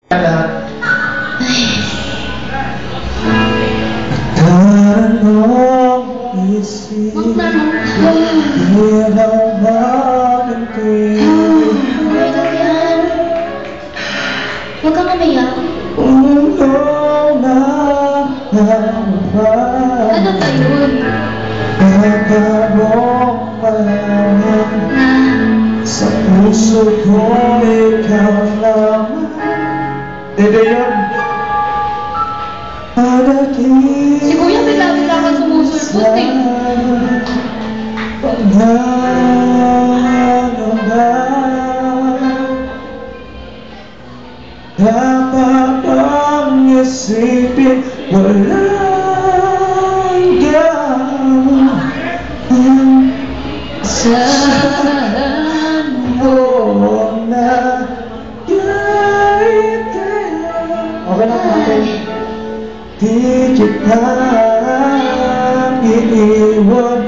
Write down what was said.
Huwag kang umiyak. Ano ba yun? Sa puso ko ikaw lamang. Dede yun. Si Kuya bigla-bigla ka sumusulpot eh. Dapat ang isipin walang gawin saan mo na kahit kailan. Okay lang natin. Di kita iiwan